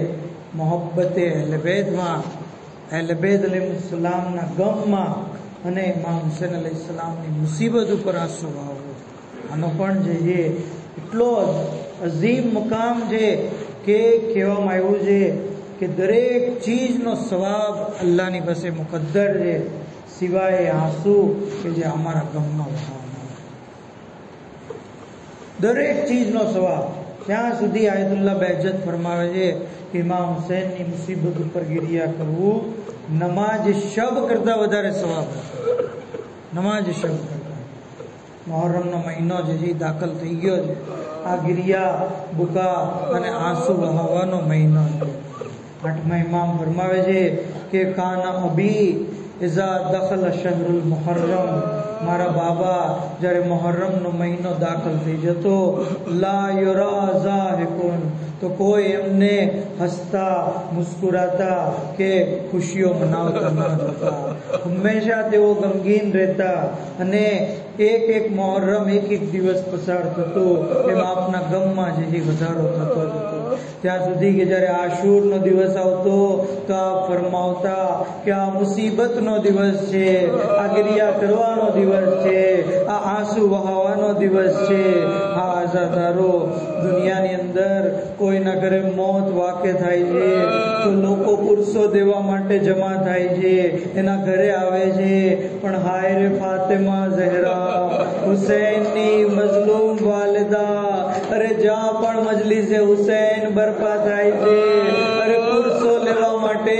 મોહબ્બતે અહેલબૈતમાં, અહેલબૈત અલૈહિસ્સલામના ગમમાં અને ઇમામ હુસૈન અલૈહિસ્સલામની મુસીબત ઉપર આંસુ વહાવવું, આનો પણ જે છે એટલો અઝીમ મકામ છે કે કહેવામાં આવ્યું છે કે દરેક ચીજનો સવાબ અલ્લાહની પાસે મુકદ્દર છે સિવાય આંસુ કે જે અમારા ગમનો વહાવવાનો. દરેક ચીજનો સવાબ. ત્યાં સુધી આયતુલ્લાહ બેજત ફરમાવે છે કે ઇમામ હુસૈનની મુસીબત ઉપર ગિરિયા કરવું નમાજ શબ કરતા વધારે સવાબ. નમાજ શબ કરતા. મુહર્રમનો મહિનો જે દાખલ થઈ ગયો છે, આ ગિરિયા, બુકા અને આંસુ વહાવવાનો મહિનો છે. 8મા ઇમામ ફરમાવે છે કે કાના અબી ઇઝા દખલ શહરુલ મુહર્રમ, મારા બાબા જ્યારે મુહર્રમનો મહિનો દાખલ થઈ જતો, લા યુરા ઝાહિકુન, તો કોઈ એમને હસતા, મુસ્કુરાતા કે ખુશીઓ મનાવતા ન જોતા. હંમેશા તેઓ ગમગીન રહેતા અને એક મુહર્રમ એક દિવસ પસાર થતો એમ આપના ગમમાં જે વધારો થતો જતો. ત્યાં સુધી કે જ્યારે આશુરનો દિવસ આવતો તો આ ફરમાવતા કે આ મુસીબતનો દિવસ છે, આ ગિરિયા કરવાનો દિવસ છે, આ આંસુ વહાવવાનો દિવસ છે. આ આઝાદારો, દુનિયાની અંદર કોઈના ઘરે મોત વાકે થાય છે તો લોકો પુરુષો દેવા માટે જમા થાય છે, એના ઘરે આવે છે. પણ હાય રે ફાતિમા ઝહરા, હુસૈનની મઝલૂમ વાલિદા, અરે જ્યાં પણ મજલિસે હુસૈન બરપા થાય છે, અરે પુરુષો લેવા માટે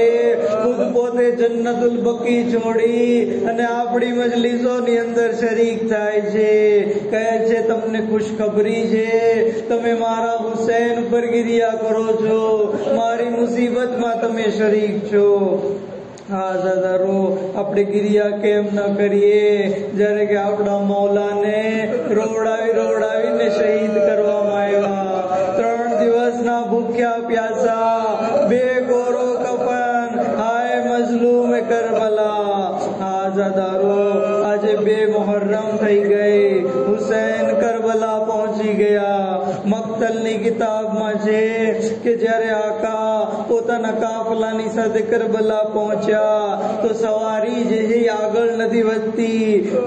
ખુદ પોતે જન્નતુલ બકી છોડી અને આપણી મજલિસોની અંદર શરીક થાય છે. કહે છે તમને ખુશખબરી છે, તમે મારા હુસૈન પર ગિરિયા કરો છો, મારી મુસીબતમાં તમે શરીક છો. આઝાદારો, આપણે ગિરિયા કેમ ન કરીએ જ્યારે કે આપણા મૌલાને રોવડાવીને શહીદ કરવામાં આવ્યા. 3 દિવસના ભૂખ્યા પ્યાસા, 2 ગોરો કફન, હાય મઝલૂમ કરબલા. આઝાદારો, આજે 2 મુહર્રમ થઈ ગઈ, હુસૈન કરબલા પહોંચી ગયા. મક્તલની કિતાબમાં છે કે જ્યારે આકા પોતાના કાફલાની સાથે કરબલા પહોંચ્યા તો સવારી જે આગળ નથી વધતી.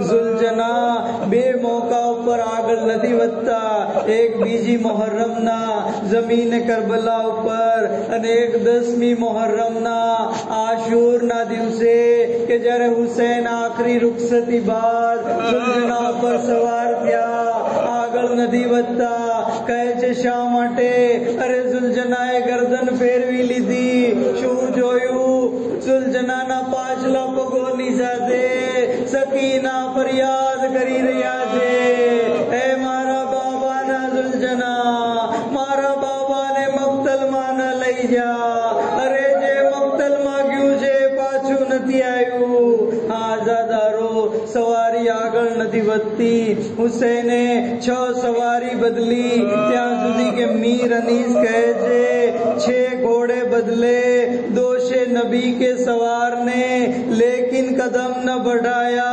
ઝુલજના 2 મોકા ઉપર આગળ નથી વધતા, એક બીજી મુહર્રમના જમીન કરબલા ઉપર અને એક 10મી મુહર્રમના આશુરના દિવસે કે જ્યારે હુસૈન આખરી રૂખસતી બાદ ઝુલજના પર સવાર થયા, આગળ નથી વધતા. કહે છે શા માટે? અરે ઝુલજનાએ ગરદન ફેરવી લીધી. શું જોયું? ઝુલજનાના પાછલા પગોની સાથે સકીના ફરિયાદ કરી રહ્યા છે, હે મારા બાબાના ઝુલજના, મારા બાબાને મક્તલમાં ન લઈ જા. અરે જે મક્તલમાં ગયું છે પાછું નથી આવ્યું. આઝાદારો, સવારી આગળ નથી વધતી. હુસૈને 6 સવારી બદલી ત્યાં સુધી કે મીર અનીસ કહે છે 6 ઘોડે બદલે, दोषे नबी के सवार ने लेकिन कदम न बढ़ाया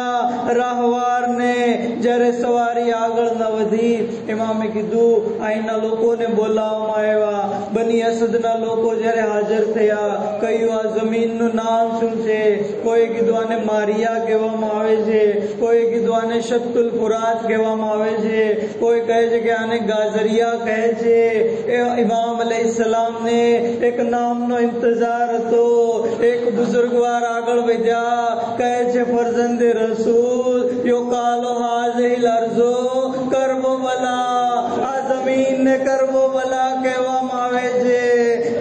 राहवार ने. જ્યારે સવારી આગળ ન વધી, ઇમામે કીધું અહીંના લોકોને બોલાવવામાં આવ્યા. બની અસદના લોકો જ્યારે હાજર થયા, કહ્યું આ જમીનનું નામ શું છે? કોઈ કીધું આને મારિયા કહેવામાં આવે છે, કોઈ કીધું આને શત્તુલ ફુરાત કહેવામાં આવે છે, કોઈ કહે છે કે આને ગાઝરિયા કહે છે. ઇમામ અલૈહિસ્સલામને એક નામનો ઇંતજાર હતો. એક બુઝુર્ગવાર આગળ વધ્યા, કહે છે ફરજંદે રસૂલ યુકાલો હાઝિલ અરઝો કરબલા, આ જમીનને કરબલા કહેવામાં આવે છે.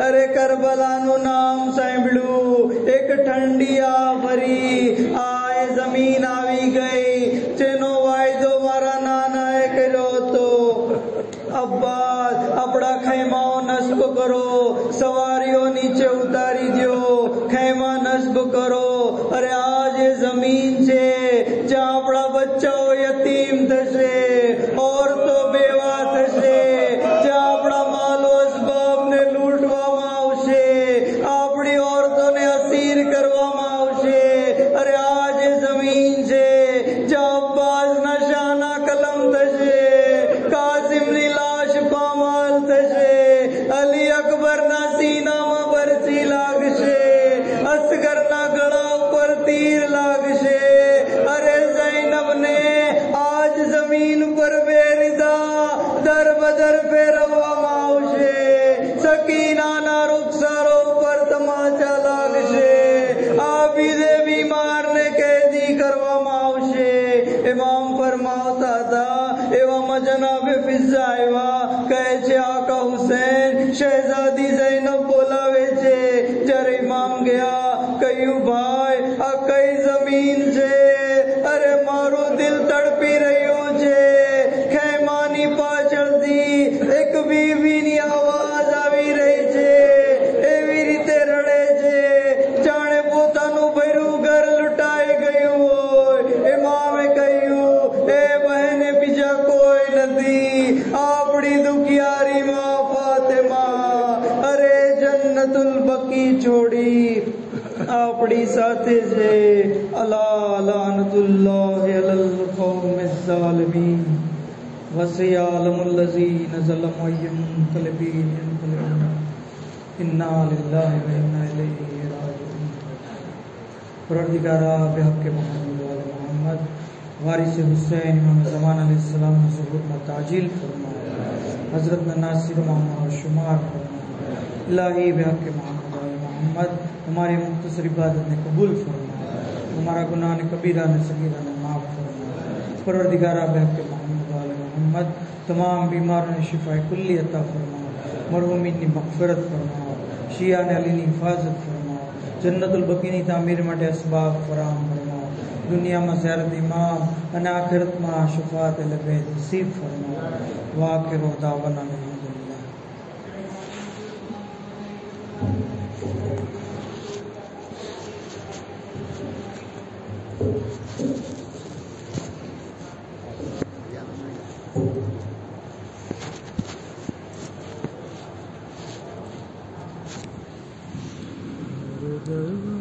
અરે કરબલાનું નામ સાંભળ્યું, એક ઠંડી આ ફરી, આ એ જમીન આવી ગઈ જેનો વાયદો મારા નાનાએ કર્યો હતો. અબ્બાસ, આ बच्चाओ यतीम थशे, औरतों बेवा थशे, જ્યાં આપણા માલો અસબાબને લૂંટવામાં આવશે, આપણી औरतोને અસીર કરવામાં આવશે. અરે આ જે જમીન છે જ્યાં અબ્બાસના શાના કલમ થશે, કાસિમની લાશ પામાલ થશે, અલી અકબરના સીનામાં બરછી લાગશે, અસગરના ગળા ઉપર તીર લાગશે. અરે ઝૈનબને આજ જમીન પર બેરિદા દર બદર ફેરવવામાં આવશે, સકીનાના રૂખસારો ઉપર તમાચા લાગશે, આબીદે બીમારને કેદી કરવામાં આવશે. ઇમામ ફરમાવતા હતા, એવામાં જનાબે ફિઝા આવ્યા, કહે છે આકા હુસૈન શહેઝાદી ઝૈનબ બોલાવે છે. જ્યારે ઇમામ ગયા, કહ્યું ભાઈ આ કઈ જમીન છે? અરે મારું દિલ તડપી રહ્યું છે. ખેમાની પાછળથી એક બીવીની આવાજ આવી રહી છે, એવી રીતે રડે છે જાણે પોતાનું ભર્યું ઘર લૂંટાઈ ગયું હોય. ઇમામે કહ્યું, એ બહેને બીજા કોઈ નથી, આપણી દુખિયારીમાં ફાતિમા અરે જન્નતુલ બકી છોડી આપણી સાથે છે. અલા લાનતુલ્લાહ અલલ કૌમિઝ ઝાલિમીન વસિયાલમુલ લઝીન ઝલમુ યંકલબીન યંકલબૂન इन्ना लिल्लाहि व इन्ना इलैहि राजिऊन. परवरदिगारा बेहक मोहम्मद व आले मोहम्मद वारिस हुसैन इमाम ज़मान अलैहिस्सलाम ज़ुहूर में ताजील फरमा, हज़रत नासिर मोहम्मद शुमार फरमा. इलाही बेहक मोहम्मद व आले मोहम्मद हमारी मुख्तसर इबादत ने कबूल फरमा, हमारा गुनाह ने कबीरा ने सगीरा ने माफ़ फरमा. परवरदिगारा बेहक मोहम्मद व आले मोहम्मद तमाम बीमारों ने शिफाए कुल्ली अता फरमा, मरहूमीन ની મગફરત ફરમાવો, શિયા અને અલીની હિફાજત ફરમાવો, જન્નતુલ બકીની તામીર માટે અસબાબ ફરાહમ ફરમાવો, દુનિયામાં ઝિયારત ઇમામ અને આખિરતમાં શફાત લબે નસીબ ફરમાવો. વાકિર દાવાના અલહમ્દુલિલ્લાહ. the